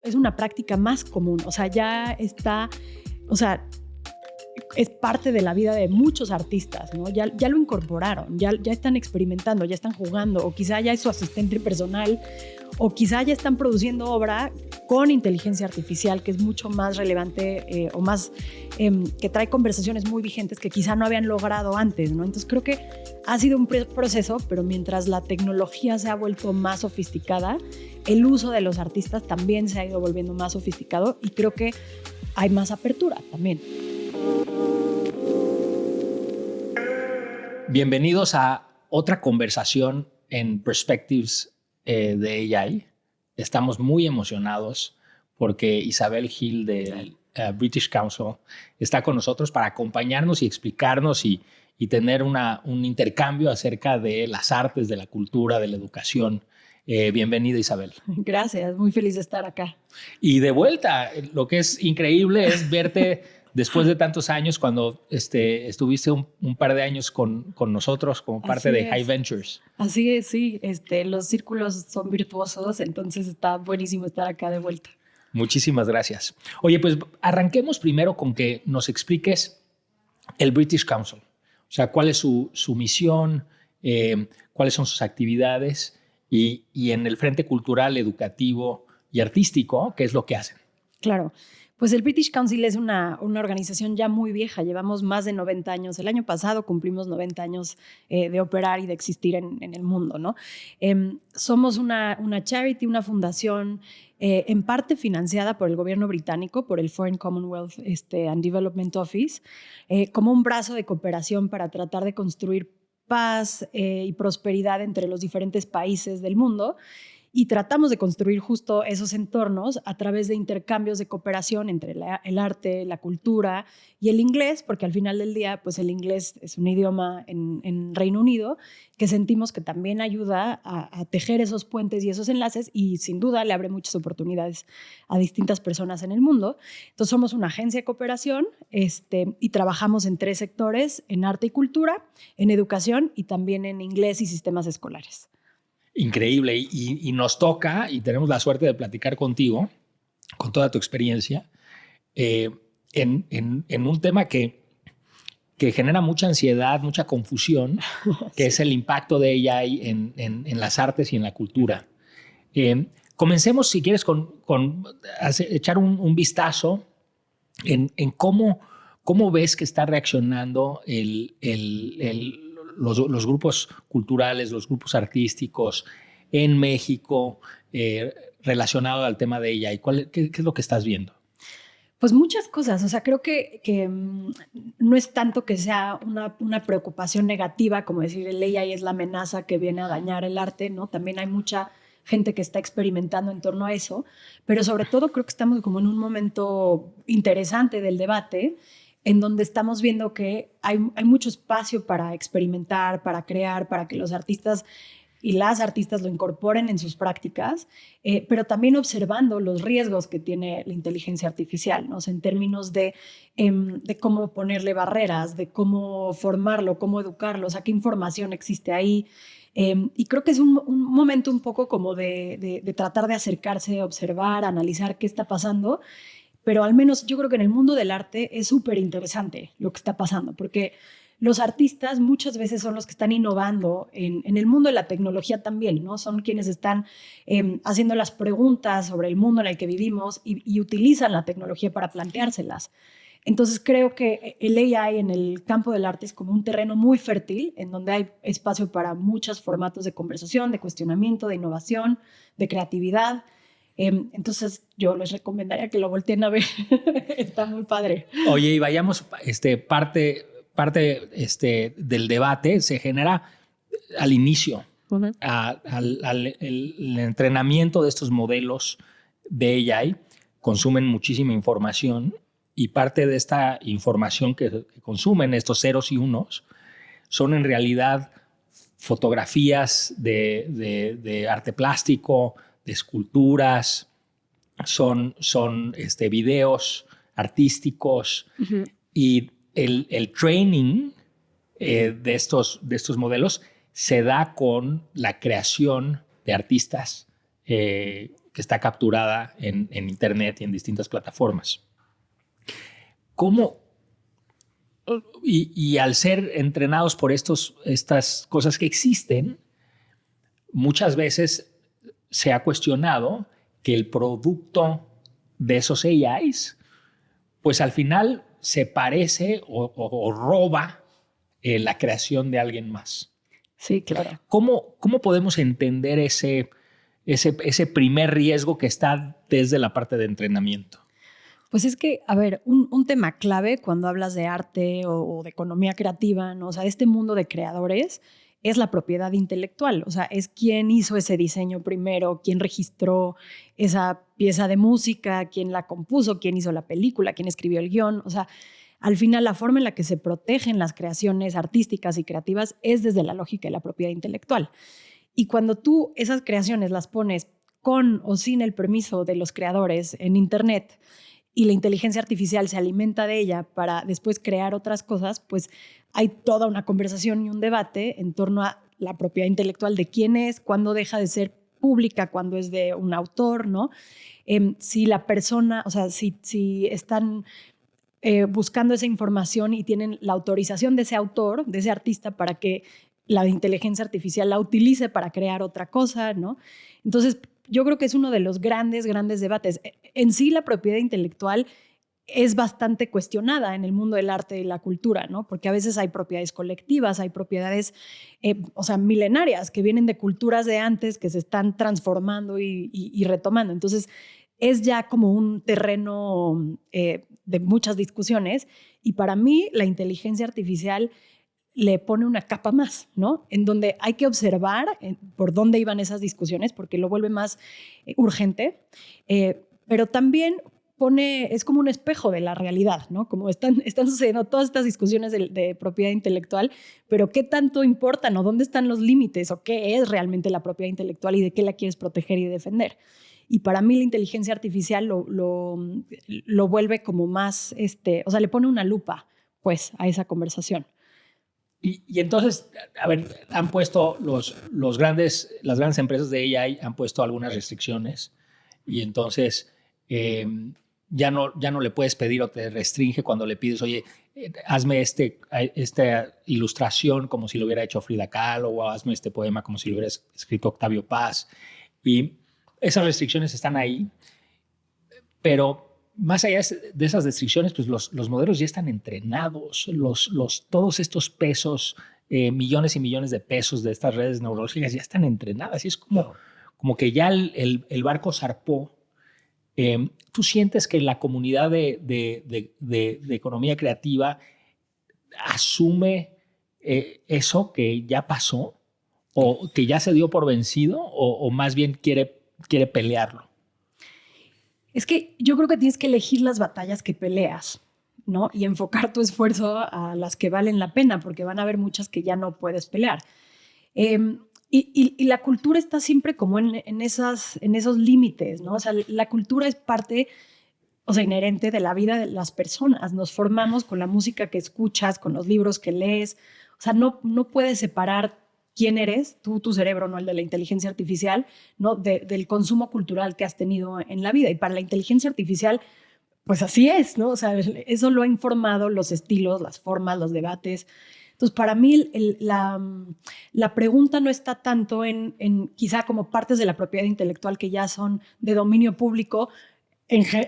es una práctica más común, o sea, ya está, o sea, es parte de la vida de muchos artistas, ¿no? Ya lo incorporaron, ya están experimentando, ya están jugando, o quizá ya es su asistente personal, o quizá ya están produciendo obra con inteligencia artificial, que es mucho más relevante o más que trae conversaciones muy vigentes que quizá no habían logrado antes, ¿no? Entonces creo que ha sido un proceso, pero mientras la tecnología se ha vuelto más sofisticada, el uso de los artistas también se ha ido volviendo más sofisticado y creo que hay más apertura también. Bienvenidos a otra conversación en Perspectives de AI. Estamos muy emocionados porque Isabel Gil del British Council está con nosotros para acompañarnos y explicarnos y tener un intercambio acerca de las artes, de la cultura, de la educación. Bienvenida, Isabel. Gracias, muy feliz de estar acá. Y de vuelta, lo que es increíble es verte después de tantos años, cuando estuviste un par de años con nosotros como parte de High Ventures. Así es, sí. Los círculos son virtuosos, entonces está buenísimo estar acá de vuelta. Muchísimas gracias. Oye, pues arranquemos primero con que nos expliques el British Council. O sea, cuál es su misión, cuáles son sus actividades y en el frente cultural, educativo y artístico, ¿qué es lo que hacen? Claro. Pues el British Council es una organización ya muy vieja, llevamos más de 90 años. El año pasado cumplimos 90 años de operar y de existir en el mundo, ¿no? Somos una charity, una fundación en parte financiada por el gobierno británico, por el Foreign Commonwealth and Development Office, como un brazo de cooperación para tratar de construir paz y prosperidad entre los diferentes países del mundo. Y tratamos de construir justo esos entornos a través de intercambios de cooperación entre el arte, la cultura y el inglés, porque al final del día, pues el inglés es un idioma en Reino Unido que sentimos que también ayuda a tejer esos puentes y esos enlaces y sin duda le abre muchas oportunidades a distintas personas en el mundo. Entonces somos una agencia de cooperación y trabajamos en 3 sectores, en arte y cultura, en educación y también en inglés y sistemas escolares. Increíble. Y nos toca, y tenemos la suerte de platicar contigo, con toda tu experiencia, en un tema que genera mucha ansiedad, mucha confusión, que es el impacto de AI en las artes y en la cultura. Comencemos, si quieres, con echar un vistazo en cómo ves que está reaccionando los grupos culturales, los grupos artísticos en México relacionado al tema de ella. ¿Qué es lo que estás viendo? Pues muchas cosas. O sea, creo que no es tanto que sea una preocupación negativa, como decir el AI es la amenaza que viene a dañar el arte, ¿no? También hay mucha gente que está experimentando en torno a eso, pero sobre todo creo que estamos como en un momento interesante del debate en donde estamos viendo que hay mucho espacio para experimentar, para crear, para que los artistas y las artistas lo incorporen en sus prácticas, pero también observando los riesgos que tiene la inteligencia artificial, ¿no? O sea, en términos de cómo ponerle barreras, de cómo formarlo, cómo educarlo, o sea, qué información existe ahí. Y creo que es un momento un poco como de tratar de acercarse, observar, analizar qué está pasando. Pero al menos yo creo que en el mundo del arte es súper interesante lo que está pasando, porque los artistas muchas veces son los que están innovando en el mundo de la tecnología también, ¿no? Son quienes están haciendo las preguntas sobre el mundo en el que vivimos y utilizan la tecnología para planteárselas. Entonces creo que el AI en el campo del arte es como un terreno muy fértil en donde hay espacio para muchos formatos de conversación, de cuestionamiento, de innovación, de creatividad. Entonces yo les recomendaría que lo volteen a ver. Está muy padre. Oye, y vayamos, parte del debate se genera al inicio, el entrenamiento de estos modelos de AI consumen muchísima información y parte de esta información que consumen, estos ceros y unos, son en realidad fotografías de arte plástico, de esculturas, son videos artísticos y el training de estos modelos se da con la creación de artistas que está capturada en Internet y en distintas plataformas. ¿Cómo? Y al ser entrenados por estas cosas que existen, muchas veces se ha cuestionado que el producto de esos AIs, pues al final se parece o roba la creación de alguien más. Sí, claro. ¿Cómo podemos entender ese primer riesgo que está desde la parte de entrenamiento? Pues es que, a ver, un tema clave cuando hablas de arte o de economía creativa, ¿no? O sea, este mundo de creadores es la propiedad intelectual. O sea, es quién hizo ese diseño primero, quién registró esa pieza de música, quién la compuso, quién hizo la película, quién escribió el guión. O sea, al final la forma en la que se protegen las creaciones artísticas y creativas es desde la lógica de la propiedad intelectual. Y cuando tú esas creaciones las pones con o sin el permiso de los creadores en Internet, y la inteligencia artificial se alimenta de ella para después crear otras cosas, pues hay toda una conversación y un debate en torno a la propiedad intelectual de quién es, cuándo deja de ser pública, cuándo es de un autor, ¿no? Si la persona, o sea, si están buscando esa información y tienen la autorización de ese autor, de ese artista, para que la inteligencia artificial la utilice para crear otra cosa, ¿no? Entonces, yo creo que es uno de los grandes debates. En sí, la propiedad intelectual es bastante cuestionada en el mundo del arte y la cultura, ¿no? Porque a veces hay propiedades colectivas, hay propiedades, o sea, milenarias, que vienen de culturas de antes, que se están transformando y retomando. Entonces, es ya como un terreno de muchas discusiones, y para mí la inteligencia artificial le pone una capa más, ¿no? En donde hay que observar por dónde iban esas discusiones, porque lo vuelve más urgente, pero también es como un espejo de la realidad, ¿no? Como están sucediendo todas estas discusiones de propiedad intelectual, pero ¿qué tanto importan o dónde están los límites o qué es realmente la propiedad intelectual y de qué la quieres proteger y defender? Y para mí la inteligencia artificial lo vuelve como más, o sea, le pone una lupa, pues, a esa conversación. Y entonces, a ver, han puesto las grandes empresas de AI han puesto algunas restricciones, y entonces ya no le puedes pedir o te restringe cuando le pides, oye, hazme esta ilustración como si lo hubiera hecho Frida Kahlo, o hazme este poema como si lo hubiera escrito Octavio Paz. Y esas restricciones están ahí, pero más allá de esas restricciones, pues los modelos ya están entrenados, todos estos pesos, millones y millones de pesos de estas redes neurológicas ya están entrenadas, y es como que ya el barco zarpó. ¿Tú sientes que la comunidad de economía creativa asume eso que ya pasó, o que ya se dio por vencido, o más bien quiere pelearlo? Es que yo creo que tienes que elegir las batallas que peleas, ¿no? Y enfocar tu esfuerzo a las que valen la pena, porque van a haber muchas que ya no puedes pelear. Y la cultura está siempre como en esos límites, ¿no? O sea, la cultura es parte, o sea, inherente de la vida de las personas. Nos formamos con la música que escuchas, con los libros que lees. O sea, no puedes separar quién eres, tu cerebro, no el de la inteligencia artificial, ¿no? Del consumo cultural que has tenido en la vida. Y para la inteligencia artificial, pues así es, ¿no? O sea, eso lo ha informado los estilos, las formas, los debates. Entonces, para mí la pregunta no está tanto en quizá como partes de la propiedad intelectual que ya son de dominio público,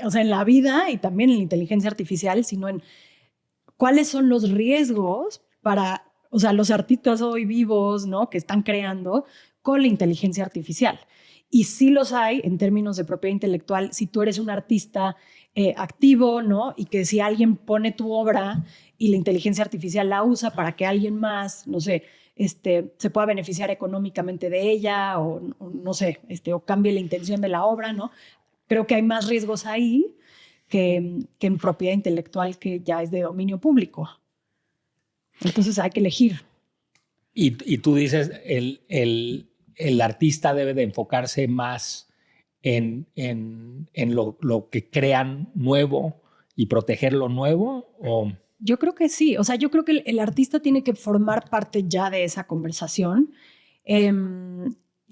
o sea, en la vida y también en la inteligencia artificial, sino en cuáles son los riesgos para, o sea, los artistas hoy vivos, ¿no? Que están creando con la inteligencia artificial. Y sí los hay en términos de propiedad intelectual. Si tú eres un artista activo, ¿no? Y que si alguien pone tu obra y la inteligencia artificial la usa para que alguien más, no sé, se pueda beneficiar económicamente de ella, o no sé, o cambie la intención de la obra, ¿no? Creo que hay más riesgos ahí que en propiedad intelectual, que ya es de dominio público. Entonces hay que elegir. Y tú dices, el artista debe de enfocarse más en lo que crean nuevo y proteger lo nuevo, ¿o? Yo creo que sí. O sea, yo creo que el artista tiene que formar parte ya de esa conversación.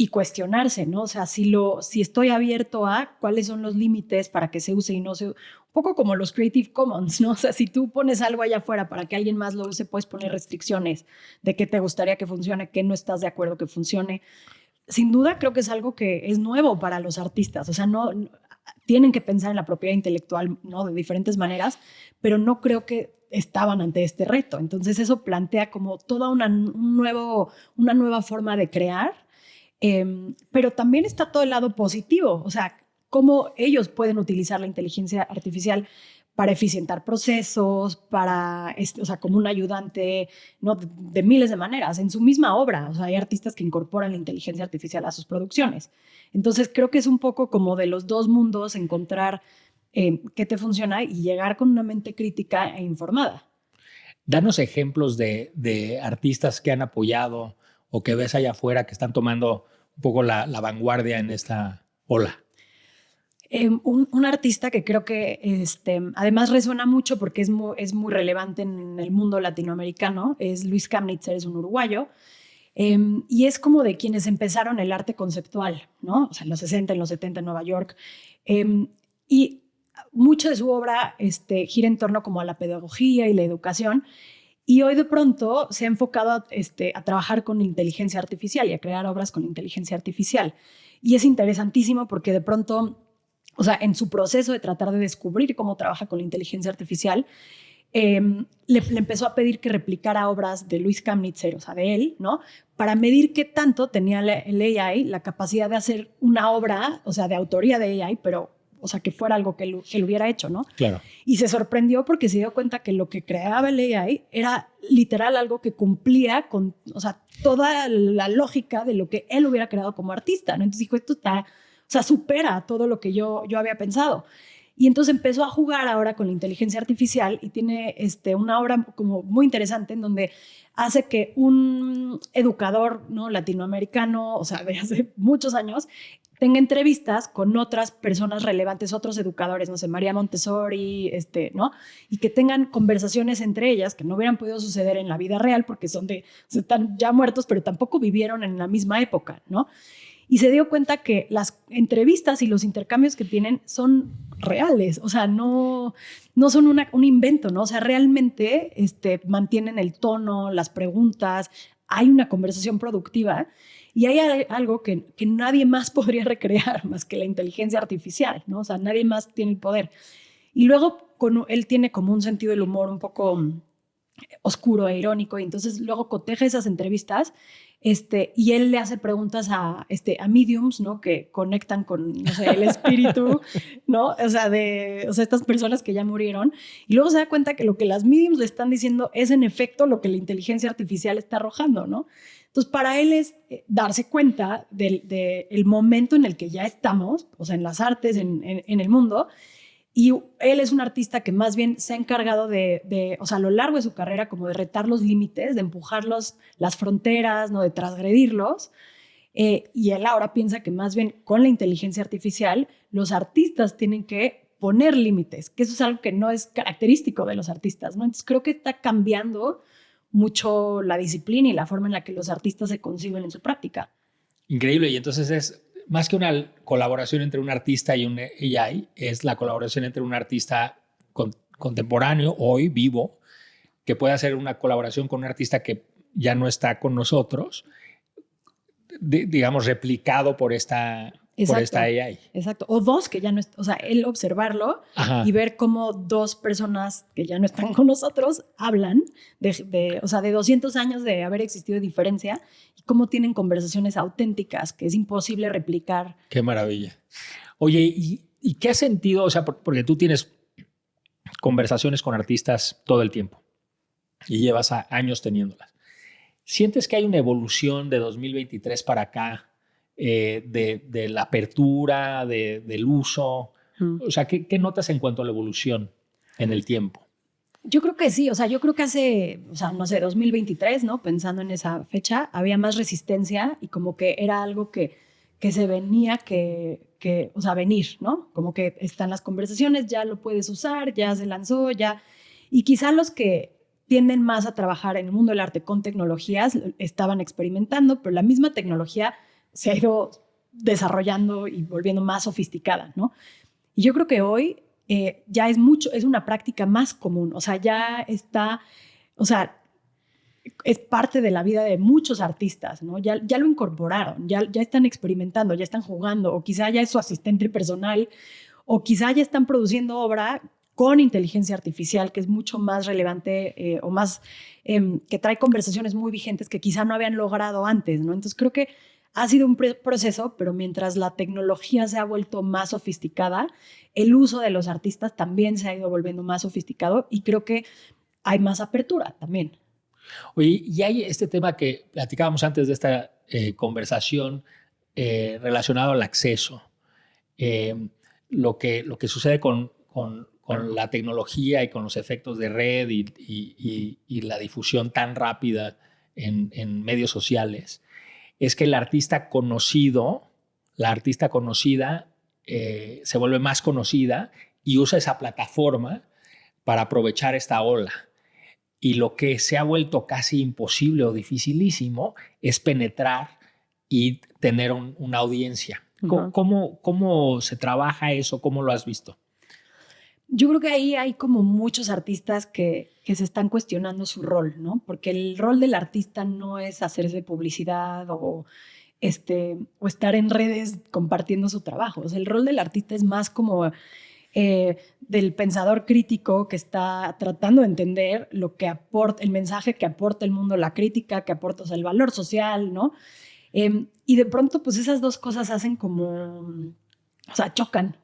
y cuestionarse, ¿no? O sea, si estoy abierto a cuáles son los límites para que se use y no se... Un poco como los Creative Commons, ¿no? O sea, si tú pones algo allá afuera para que alguien más lo use, puedes poner restricciones de qué te gustaría que funcione, qué no estás de acuerdo que funcione. Sin duda creo que es algo que es nuevo para los artistas, o sea, tienen que pensar en la propiedad intelectual, ¿no? De diferentes maneras, pero no creo que estaban ante este reto. Entonces eso plantea como toda una nueva forma de crear, pero también está todo el lado positivo, o sea, cómo ellos pueden utilizar la inteligencia artificial para eficientar procesos, o sea, como un ayudante, ¿no? De miles de maneras, en su misma obra. O sea, hay artistas que incorporan la inteligencia artificial a sus producciones. Entonces, creo que es un poco como de los dos mundos encontrar qué te funciona y llegar con una mente crítica e informada. Danos ejemplos de artistas que han apoyado o que ves allá afuera que están tomando un poco la vanguardia en esta ola. Un artista que creo que además resuena mucho porque es muy relevante en el mundo latinoamericano es Luis Kamnitzer, es un uruguayo, y es como de quienes empezaron el arte conceptual, ¿no? O sea, en los 60, en los 70 en Nueva York, y mucho de su obra gira en torno como a la pedagogía y la educación, y hoy de pronto se ha enfocado a trabajar con inteligencia artificial y a crear obras con inteligencia artificial. Y es interesantísimo porque de pronto, o sea, en su proceso de tratar de descubrir cómo trabaja con la inteligencia artificial, le empezó a pedir que replicara obras de Luis Kamnitzer, o sea, de él, ¿no? Para medir qué tanto tenía el AI la capacidad de hacer una obra, o sea, de autoría de AI, pero, o sea, que fuera algo que él hubiera hecho, ¿no? Claro. Y se sorprendió porque se dio cuenta que lo que creaba el AI era literal algo que cumplía con, o sea, toda la lógica de lo que él hubiera creado como artista, ¿no? Entonces dijo, esto está, o sea, supera todo lo que yo había pensado. Y entonces empezó a jugar ahora con la inteligencia artificial y tiene una obra como muy interesante en donde hace que un educador, ¿no? latinoamericano, o sea, de hace muchos años, tenga entrevistas con otras personas relevantes, otros educadores, no sé, María Montessori, ¿no? Y que tengan conversaciones entre ellas que no hubieran podido suceder en la vida real porque están ya muertos, pero tampoco vivieron en la misma época, ¿no? Y se dio cuenta que las entrevistas y los intercambios que tienen son reales, o sea, no son un invento, ¿no? O sea, realmente mantienen el tono, las preguntas, hay una conversación productiva y hay algo que nadie más podría recrear más que la inteligencia artificial, ¿no? O sea, nadie más tiene el poder. Y luego él tiene como un sentido del humor un poco oscuro e irónico y entonces luego coteja esas entrevistas y él le hace preguntas a mediums, ¿no? Que conectan con, no sé, el espíritu, ¿no? O sea, estas personas que ya murieron. Y luego se da cuenta que lo que las mediums le están diciendo es en efecto lo que la inteligencia artificial está arrojando, ¿no? Entonces, para él es darse cuenta del momento en el que ya estamos, o sea, en las artes, en el mundo. Y él es un artista que más bien se ha encargado o sea, a lo largo de su carrera, como de retar los límites, de empujar las fronteras, ¿no? De transgredirlos. Y él ahora piensa que más bien con la inteligencia artificial, los artistas tienen que poner límites, que eso es algo que no es característico de los artistas, ¿no? Entonces creo que está cambiando mucho la disciplina y la forma en la que los artistas se conciben en su práctica. Increíble. Y entonces es más que una colaboración entre un artista y un AI, es la colaboración entre un artista contemporáneo, hoy vivo, que puede hacer una colaboración con un artista que ya no está con nosotros, digamos, replicado por esta AI. Exacto. O dos que ya no están, o sea, él observarlo. Ajá. Y ver cómo dos personas que ya no están con nosotros hablan o sea, de 200 años de haber existido diferencia y cómo tienen conversaciones auténticas que es imposible replicar. Qué maravilla. Oye, ¿y qué has sentido? O sea, porque tú tienes conversaciones con artistas todo el tiempo y llevas años teniéndolas. ¿Sientes que hay una evolución de 2023 para acá? De la apertura, del uso. O sea, ¿qué notas en cuanto a la evolución en el tiempo? Yo creo que sí, o sea, yo creo que hace, o sea, no sé, 2023, ¿no? Pensando en esa fecha, había más resistencia y como que era algo que se venía o sea, venir, ¿no? Como que están las conversaciones, ya lo puedes usar, ya se lanzó, ya. Y quizá los que tienden más a trabajar en el mundo del arte con tecnologías estaban experimentando, pero la misma tecnología se ha ido desarrollando y volviendo más sofisticada, ¿no? Y yo creo que hoy ya es una práctica más común, o sea, ya está, o sea, es parte de la vida de muchos artistas, ¿no? Ya lo incorporaron, ya están experimentando, ya están jugando, o quizá ya es su asistente personal, o quizá ya están produciendo obra con inteligencia artificial, que es mucho más relevante o más, que trae conversaciones muy vigentes que quizá no habían logrado antes, ¿no? Entonces creo que ha sido un proceso, pero mientras la tecnología se ha vuelto más sofisticada, el uso de los artistas también se ha ido volviendo más sofisticado y creo que hay más apertura también. Oye, y hay este tema que platicábamos antes de esta conversación relacionado al acceso. Lo que sucede con la tecnología y con los efectos de red y la difusión tan rápida en medios sociales, es que el artista conocido, la artista conocida, se vuelve más conocida y usa esa plataforma para aprovechar esta ola. Y lo que se ha vuelto casi imposible o dificilísimo es penetrar y tener una audiencia. Uh-huh. ¿Cómo se trabaja eso? ¿Cómo lo has visto? Yo creo que ahí hay como muchos artistas que se están cuestionando su rol, ¿no? Porque el rol del artista no es hacerse publicidad o estar en redes compartiendo su trabajo. O sea, el rol del artista es más como del pensador crítico que está tratando de entender lo que aporta, el mensaje que aporta el mundo, la crítica que aporta, o sea, el valor social, ¿no? Y de pronto, pues esas dos cosas hacen como, o sea, chocan.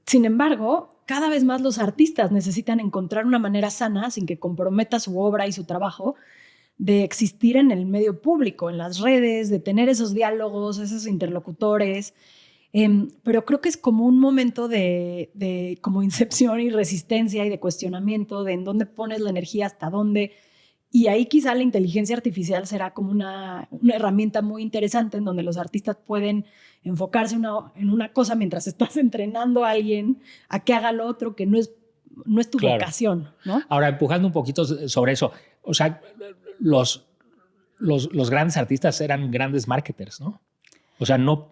Sin embargo, cada vez más los artistas necesitan encontrar una manera sana, sin que comprometa su obra y su trabajo, de existir en el medio público, en las redes, de tener esos diálogos, esos interlocutores. Pero creo que es como un momento de como incepción y resistencia y de cuestionamiento de en dónde pones la energía, hasta dónde. Y ahí quizá la inteligencia artificial será como una herramienta muy interesante en donde los artistas pueden enfocarse en una cosa mientras estás entrenando a alguien a que haga lo otro, que no es tu vocación, ¿no? Ahora, empujando un poquito sobre eso, o sea, los grandes artistas eran grandes marketers, ¿no? O sea, no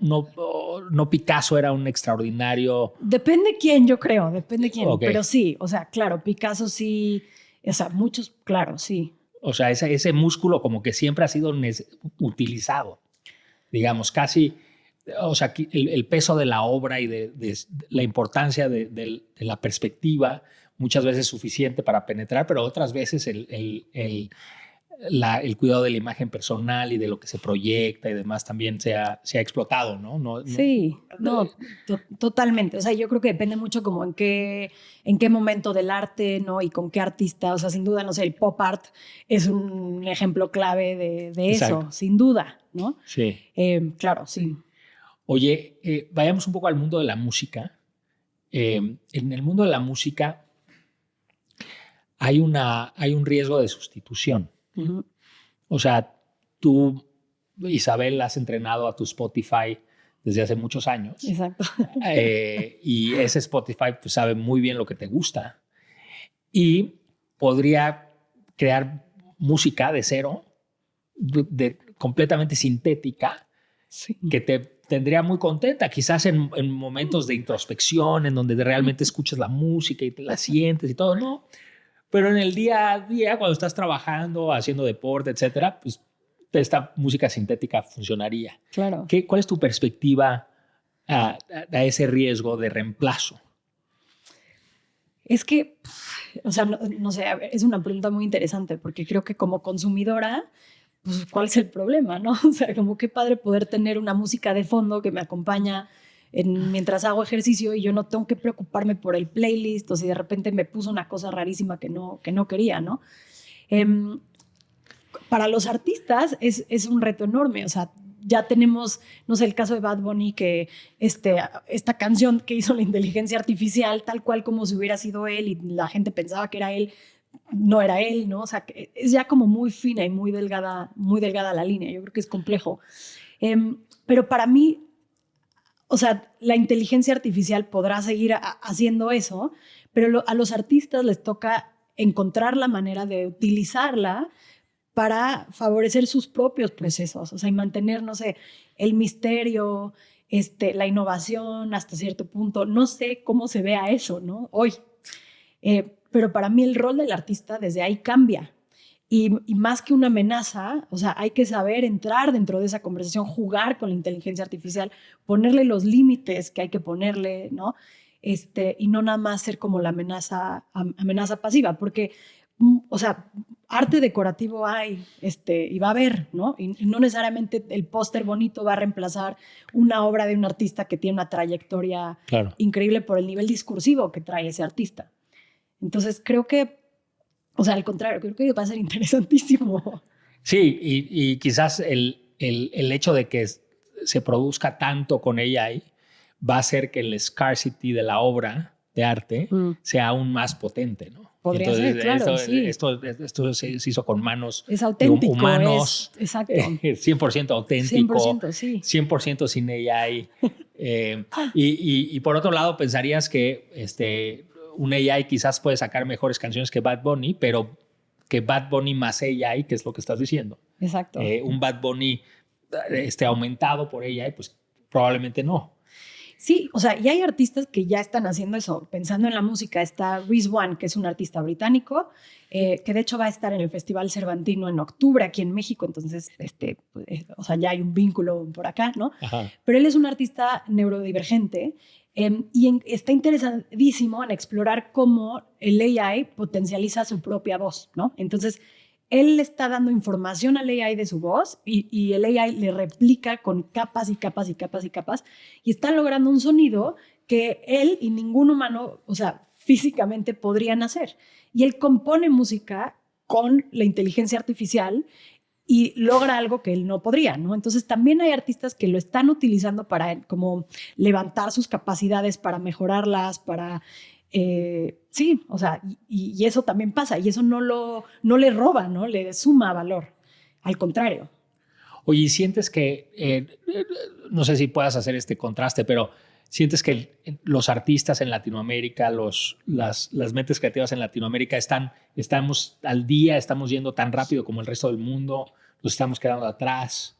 Picasso era un extraordinario... Depende quién, yo creo, depende quién. Okay. Pero sí, o sea, claro, Picasso sí, o sea, muchos, claro, sí. O sea, ese músculo como que siempre ha sido utilizado, digamos, casi, o sea, el peso de la obra y de la importancia de la perspectiva, muchas veces suficiente para penetrar, pero otras veces el cuidado de la imagen personal y de lo que se proyecta y demás también se ha explotado, ¿no? Sí, totalmente. O sea, yo creo que depende mucho como en qué momento del arte, ¿no? Y con qué artista. O sea, sin duda, no sé, el pop art es un ejemplo clave de eso, sin duda, ¿no? Sí. Claro, sí. Oye, vayamos un poco al mundo de la música. En el mundo de la música hay un riesgo de sustitución. Uh-huh. O sea, tú, Isabel, has entrenado a tu Spotify desde hace muchos años. Exacto. Y ese Spotify pues, sabe muy bien lo que te gusta. Y podría crear música de cero, completamente sintética, sí, que te tendría muy contenta, quizás en momentos de introspección, en donde realmente escuchas la música y te la sientes y todo, ¿no? Pero en el día a día, cuando estás trabajando, haciendo deporte, etcétera, pues esta música sintética funcionaría. Claro. ¿Cuál es tu perspectiva a ese riesgo de reemplazo? Es que, o sea, no sé, es una pregunta muy interesante porque creo que como consumidora, pues, ¿cuál es el problema, no? O sea, como qué padre poder tener una música de fondo que me acompaña mientras hago ejercicio y yo no tengo que preocuparme por el playlist o si de repente me puso una cosa rarísima que no quería, ¿no? Para los artistas es un reto enorme, o sea, ya tenemos, no sé, el caso de Bad Bunny, que esta canción que hizo la inteligencia artificial, tal cual como si hubiera sido él y la gente pensaba que era él, no era él, ¿no? O sea, que es ya como muy fina y muy delgada la línea. Yo creo que es complejo. Pero para mí, o sea, la inteligencia artificial podrá seguir haciendo eso, pero a los artistas les toca encontrar la manera de utilizarla para favorecer sus propios procesos, o sea, y mantener, no sé, el misterio, la innovación hasta cierto punto. No sé cómo se vea eso, ¿no? Hoy. Pero para mí el rol del artista desde ahí cambia. Y más que una amenaza, o sea, hay que saber entrar dentro de esa conversación, jugar con la inteligencia artificial, ponerle los límites que hay que ponerle, ¿no? Y no nada más ser como la amenaza pasiva, porque, o sea, arte decorativo hay, y va a haber, ¿no? Y no necesariamente el póster bonito va a reemplazar una obra de un artista que tiene una trayectoria increíble por el nivel discursivo que trae ese artista. Entonces, creo que, o sea, al contrario, creo que va a ser interesantísimo. Sí, y quizás el hecho de que se produzca tanto con AI va a hacer que el scarcity de la obra de arte sea aún más potente, ¿no? Podría ser, claro, esto se hizo con manos es auténtico, humanos. Exacto. 100% auténtico. 100%, sí. 100% sin AI. Y por otro lado, pensarías que un AI quizás puede sacar mejores canciones que Bad Bunny, pero que Bad Bunny más AI, que es lo que estás diciendo. Exacto. Un Bad Bunny aumentado por AI, pues probablemente no. Sí, o sea, y hay artistas que ya están haciendo eso. Pensando en la música, está Reese One, que es un artista británico, que de hecho va a estar en el Festival Cervantino en octubre aquí en México, entonces, o sea, ya hay un vínculo por acá, ¿no? Ajá. Pero él es un artista neurodivergente y está interesadísimo en explorar cómo el AI potencializa su propia voz, ¿no? Entonces, él le está dando información al AI de su voz y el AI le replica con capas y capas y capas y capas y está logrando un sonido que él y ningún humano, o sea, físicamente podrían hacer. Y él compone música con la inteligencia artificial y logra algo que él no podría, ¿no? Entonces también hay artistas que lo están utilizando para como levantar sus capacidades, para mejorarlas, para... sí, o sea, y eso también pasa, y eso no le roba, ¿no? Le suma valor, al contrario. Oye, ¿sientes que, no sé si puedas hacer este contraste, pero sientes que los artistas en Latinoamérica, las mentes creativas en Latinoamérica estamos al día, estamos yendo tan rápido como el resto del mundo, nos estamos quedando atrás?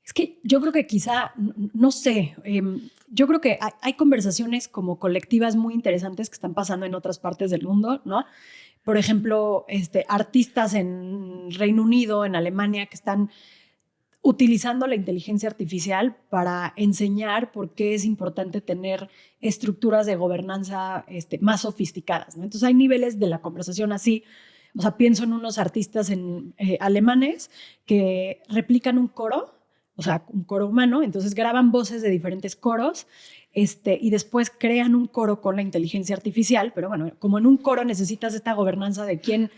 Es que yo creo que quizá, no sé, yo creo que hay conversaciones como colectivas muy interesantes que están pasando en otras partes del mundo, ¿no? Por ejemplo, artistas en Reino Unido, en Alemania, que están utilizando la inteligencia artificial para enseñar por qué es importante tener estructuras de gobernanza más sofisticadas, ¿no? Entonces hay niveles de la conversación así. O sea, pienso en unos artistas alemanes que replican un coro, o sea, un coro humano, entonces graban voces de diferentes coros y después crean un coro con la inteligencia artificial, pero bueno, como en un coro necesitas esta gobernanza de quién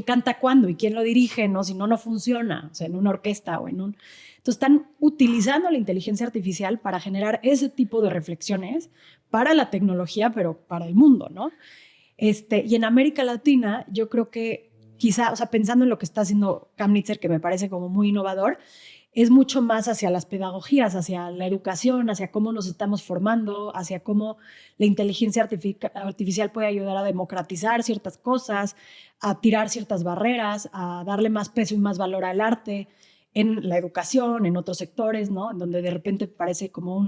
canta cuándo y quién lo dirige, ¿no? Si no, no funciona, o sea, en una orquesta o en un... Entonces están utilizando la inteligencia artificial para generar ese tipo de reflexiones para la tecnología, pero para el mundo, ¿no? Y en América Latina, yo creo que quizá, o sea, pensando en lo que está haciendo Kemnitzer, que me parece como muy innovador, es mucho más hacia las pedagogías, hacia la educación, hacia cómo nos estamos formando, hacia cómo la inteligencia artificial puede ayudar a democratizar ciertas cosas, a tirar ciertas barreras, a darle más peso y más valor al arte en la educación, en otros sectores, ¿no? En donde de repente parece como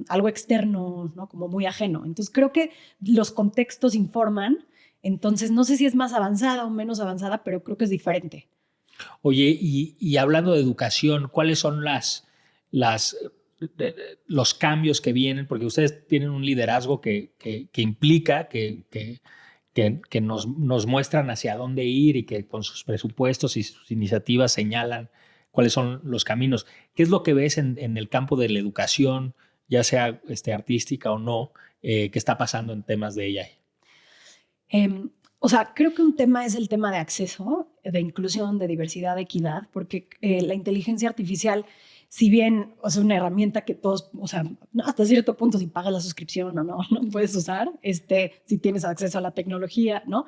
algo externo, ¿no? Como muy ajeno. Entonces creo que los contextos informan. Entonces no sé si es más avanzada o menos avanzada, pero creo que es diferente. Oye, y hablando de educación, ¿cuáles son los cambios que vienen? Porque ustedes tienen un liderazgo que implica que nos muestran hacia dónde ir y que con sus presupuestos y sus iniciativas señalan cuáles son los caminos. ¿Qué es lo que ves en el campo de la educación, ya sea artística o no, que está pasando en temas de AI? O sea, creo que un tema es el tema de acceso, de inclusión, de diversidad, de equidad, porque la inteligencia artificial, si bien es una herramienta que todos, o sea, hasta cierto punto, si pagas la suscripción o no, no puedes usar, si tienes acceso a la tecnología, ¿no?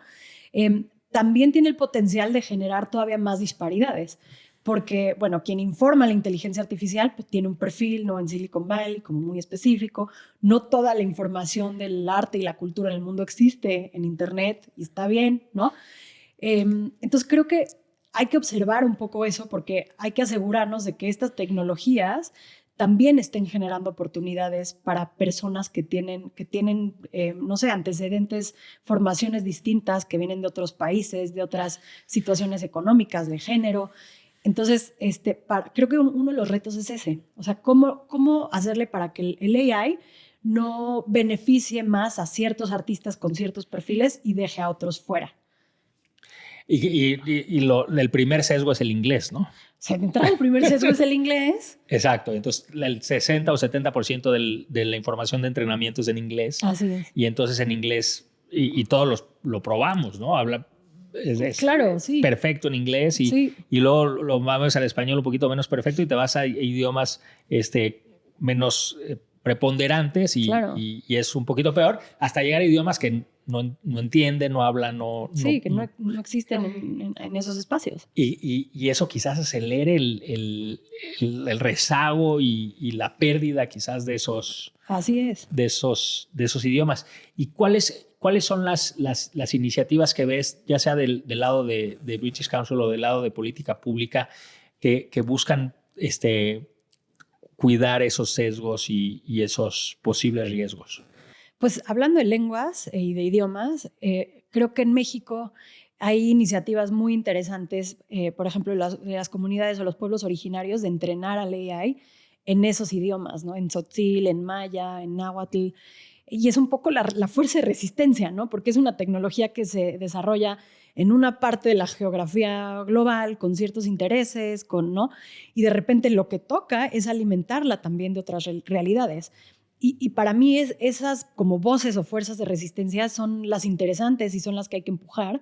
También tiene el potencial de generar todavía más disparidades. Porque, bueno, quien informa la inteligencia artificial pues, tiene un perfil, ¿no? En Silicon Valley, como muy específico. No toda la información del arte y la cultura en el mundo existe en Internet y está bien, ¿no? Entonces creo que hay que observar un poco eso porque hay que asegurarnos de que estas tecnologías también estén generando oportunidades para personas que tienen no sé, antecedentes, formaciones distintas, que vienen de otros países, de otras situaciones económicas, de género. Entonces, creo que uno de los retos es ese. O sea, cómo hacerle para que el AI no beneficie más a ciertos artistas con ciertos perfiles y deje a otros fuera. El primer sesgo es el inglés, ¿no? O sea, de entrada, el primer sesgo es el inglés. Exacto. Entonces, el 60 o 70% de la información de entrenamiento es en inglés. Así es. Y entonces en inglés, y todos lo probamos, ¿no? Es claro, sí. perfecto en inglés y luego lo vamos al español un poquito menos perfecto y te vas a idiomas menos preponderantes y es un poquito peor hasta llegar a idiomas que no entienden, no hablan, que no existen en esos espacios. Y eso quizás acelere el rezago y la pérdida quizás de esos, así es, de esos idiomas. ¿Y cuáles son las iniciativas que ves, ya sea del lado de British Council o del lado de política pública, que buscan cuidar esos sesgos y esos posibles riesgos? Pues hablando de lenguas y de idiomas, creo que en México hay iniciativas muy interesantes, por ejemplo, de las comunidades o los pueblos originarios de entrenar al AI en esos idiomas, ¿no? En tzotzil, en maya, en náhuatl. Y es un poco la fuerza de resistencia, ¿no? Porque es una tecnología que se desarrolla en una parte de la geografía global con ciertos intereses, ¿no? Y de repente lo que toca es alimentarla también de otras realidades. Y para mí esas como voces o fuerzas de resistencia son las interesantes y son las que hay que empujar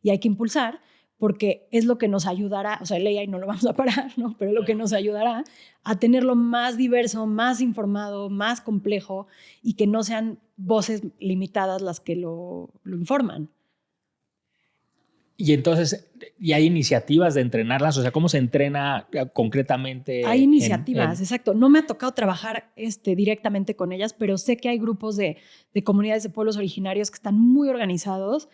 y hay que impulsar porque es lo que nos ayudará, o sea, el AI no lo vamos a parar, ¿no? Pero lo que nos ayudará a tenerlo más diverso, más informado, más complejo y que no sean voces limitadas las que lo informan. Y entonces, ¿y hay iniciativas de entrenarlas? O sea, ¿cómo se entrena concretamente? Hay iniciativas, exacto. No me ha tocado trabajar directamente con ellas, pero sé que hay grupos de comunidades de pueblos originarios que están muy organizados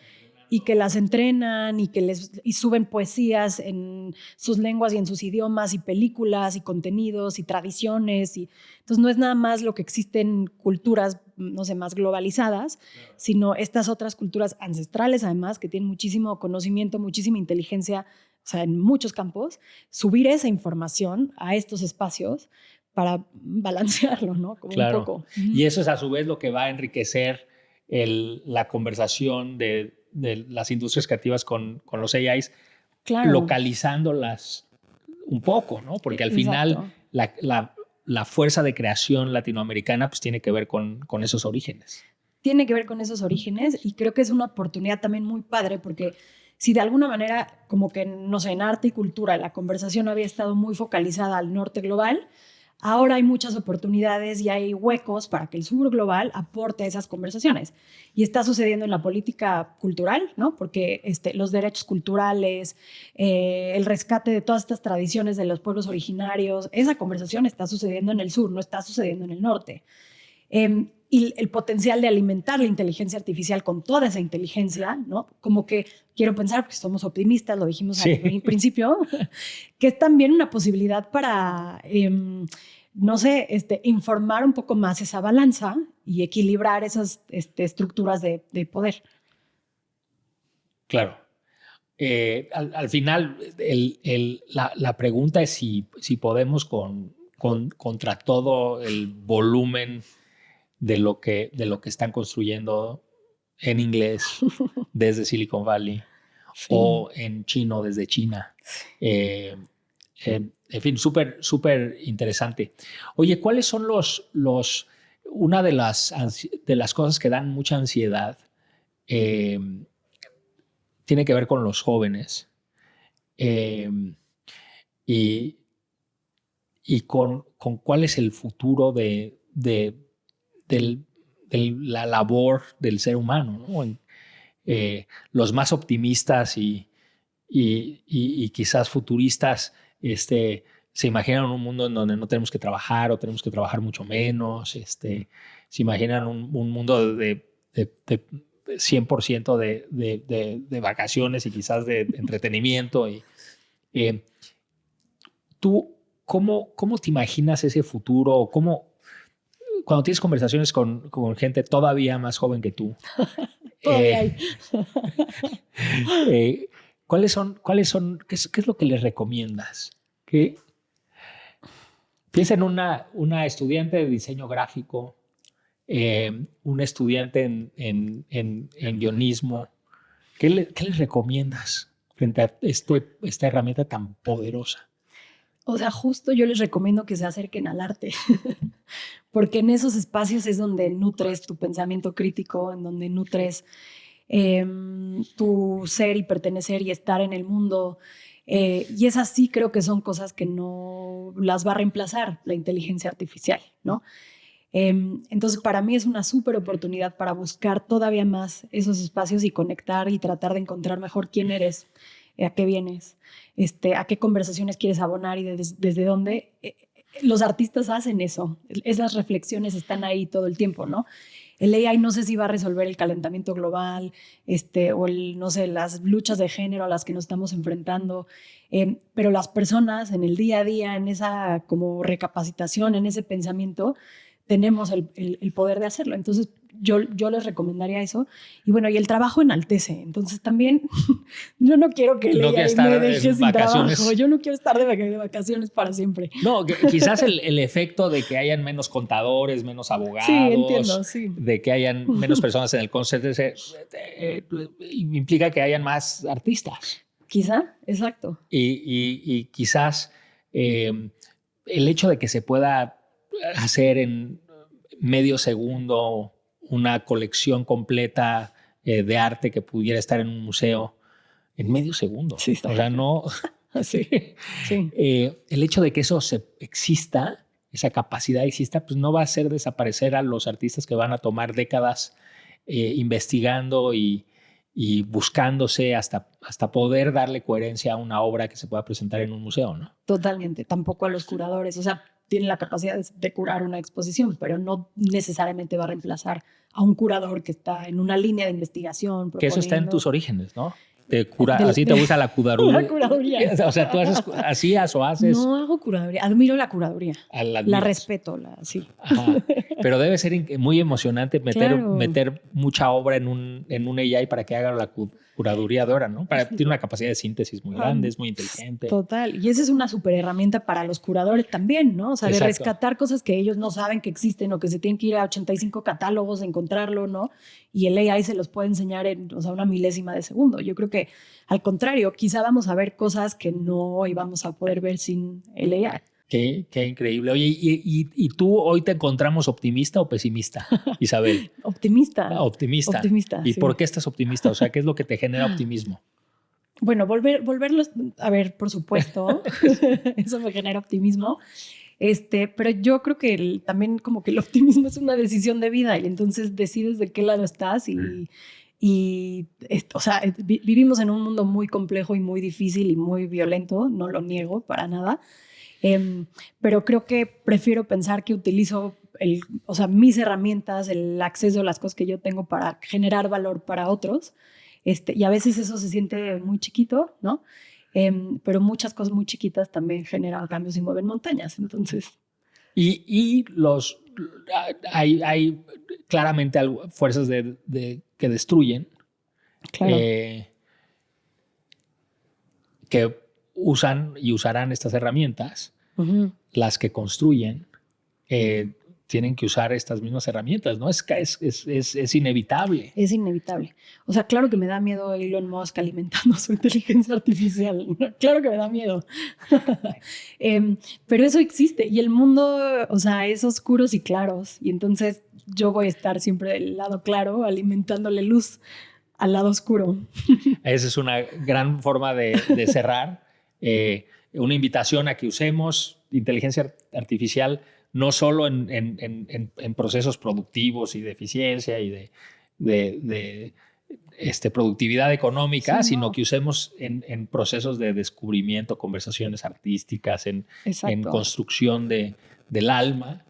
y que las entrenan y suben poesías en sus lenguas y en sus idiomas y películas y contenidos y tradiciones. Entonces no es nada más lo que existen culturas, no sé, más globalizadas, sino estas otras culturas ancestrales además que tienen muchísimo conocimiento, muchísima inteligencia, o sea, en muchos campos, subir esa información a estos espacios para balancearlo, ¿no? Como claro. Un poco. Y eso es a su vez lo que va a enriquecer la conversación de las industrias creativas con los AIs, claro, localizándolas un poco, ¿no? Porque al final la fuerza de creación latinoamericana pues tiene que ver con esos orígenes. Tiene que ver con esos orígenes y creo que es una oportunidad también muy padre porque si de alguna manera como que, no sé, en arte y cultura la conversación había estado muy focalizada al norte global, ahora hay muchas oportunidades y hay huecos para que el sur global aporte a esas conversaciones. Y está sucediendo en la política cultural, ¿no? Porque los derechos culturales, el rescate de todas estas tradiciones de los pueblos originarios, esa conversación está sucediendo en el sur, no está sucediendo en el norte. Y el potencial de alimentar la inteligencia artificial con toda esa inteligencia, ¿no? Como que quiero pensar, porque somos optimistas, lo dijimos al principio, que es también una posibilidad para, no sé, informar un poco más esa balanza y equilibrar esas estructuras de poder. Claro. Al final, la pregunta es si podemos contra todo el volumen de lo que están construyendo en inglés desde Silicon Valley o en chino desde China. En fin, súper interesante. Oye, ¿cuáles son una de las cosas que dan mucha ansiedad? Tiene que ver con los jóvenes y con cuál es el futuro de la labor del ser humano, ¿no? Los más optimistas y quizás futuristas se imaginan un mundo en donde no tenemos que trabajar o tenemos que trabajar mucho menos. Se imaginan un mundo de 100% de vacaciones y quizás de entretenimiento. ¿Tú cómo te imaginas ese futuro? Cuando tienes conversaciones con gente todavía más joven que tú, Todavía hay. ¿cuáles son, qué es lo que les recomiendas? Piensa en una estudiante de diseño gráfico, un estudiante en guionismo. ¿Qué les recomiendas frente a esta herramienta tan poderosa? O sea, justo yo les recomiendo que se acerquen al arte, porque en esos espacios es donde nutres tu pensamiento crítico, en donde nutres tu ser y pertenecer y estar en el mundo. Y esas sí creo que son cosas que no las va a reemplazar la inteligencia artificial, ¿no? Entonces, para mí es una súper oportunidad para buscar todavía más esos espacios y conectar y tratar de encontrar mejor quién eres, a qué vienes, a qué conversaciones quieres abonar y desde dónde. Los artistas hacen eso, esas reflexiones están ahí todo el tiempo, ¿no? El AI no sé si va a resolver el calentamiento global, o no sé, las luchas de género a las que nos estamos enfrentando, pero las personas en el día a día, en esa como recapacitación, en ese pensamiento, tenemos el poder de hacerlo. Entonces, yo les recomendaría eso. Y bueno, y el trabajo enaltece. Entonces, también yo no quiero que no me deje sin trabajo. Yo no quiero estar de vacaciones para siempre. No, quizás el efecto de que hayan menos contadores, menos abogados, sí, entiendo, sí. de que hayan menos personas en el call center, implica que hayan más artistas. Quizá, exacto. Y quizás el hecho de que se pueda hacer en medio segundo una colección completa de arte que pudiera estar en un museo en medio segundo. Sí, está. O sea, no. Sí. Sí. El hecho de que eso exista, esa capacidad exista, pues no va a hacer desaparecer a los artistas que van a tomar décadas investigando y buscándose hasta poder darle coherencia a una obra que se pueda presentar en un museo, ¿no? Totalmente. Tampoco a los curadores. O sea, tienen la capacidad de curar una exposición, pero no necesariamente va a reemplazar a un curador que está en una línea de investigación. Que eso está en tus orígenes, ¿no? Así te gusta la curaduría. La curaduría. O sea, tú hacías o haces. No hago curaduría. Admiro la curaduría. La respeto, sí. Ajá. Pero debe ser muy emocionante meter mucha obra en un AI para que haga la curaduría de ahora, ¿no? Tiene una capacidad de síntesis muy grande, es muy inteligente. Total. Y esa es una súper herramienta para los curadores también, ¿no? O sea, Exacto. De rescatar cosas que ellos no saben que existen o que se tienen que ir a 85 catálogos a encontrarlo, ¿no? Y el AI se los puede enseñar en, una milésima de segundo. Yo creo que, al contrario, quizá vamos a ver cosas que no íbamos a poder ver sin el AI. Qué increíble. Oye, ¿y tú hoy te encontramos optimista o pesimista, Isabel? Optimista. Optimista. ¿Y sí. por qué estás optimista? O sea, ¿qué es lo que te genera optimismo? Bueno, volverlos a ver, por supuesto. Eso me genera optimismo. Pero yo creo que también como que el optimismo es una decisión de vida y entonces decides de qué lado estás o sea, vivimos en un mundo muy complejo y muy difícil y muy violento, no lo niego para nada. Pero creo que prefiero pensar que utilizo mis herramientas, el acceso a las cosas que yo tengo para generar valor para otros. Y a veces eso se siente muy chiquito, ¿no? Pero muchas cosas muy chiquitas también generan cambios y mueven montañas. Entonces. Y hay claramente fuerzas que destruyen. Claro. Que usan y usarán estas herramientas. Uh-huh. Las que construyen tienen que usar estas mismas herramientas, ¿no? Es inevitable. Es inevitable. O sea, claro que me da miedo Elon Musk alimentando su inteligencia artificial. Claro que me da miedo. Pero eso existe y el mundo, o sea, es oscuros y claros. Y entonces yo voy a estar siempre del lado claro, alimentándole luz al lado oscuro. Esa es una gran forma de cerrar. Una invitación a que usemos inteligencia artificial no solo en procesos productivos y de eficiencia y de productividad económica, sí, sino que usemos en procesos de descubrimiento, conversaciones artísticas, en construcción del alma,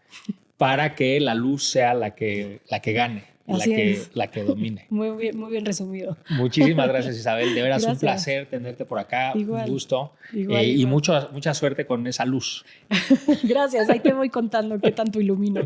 para que la luz sea la que gane Así es. la que domine. Muy bien resumido. Muchísimas gracias, Isabel. De veras, Gracias. un placer tenerte por acá. Igual. Un gusto. Igual. Y mucha suerte con esa luz. Gracias. Ahí te voy contando qué tanto ilumino.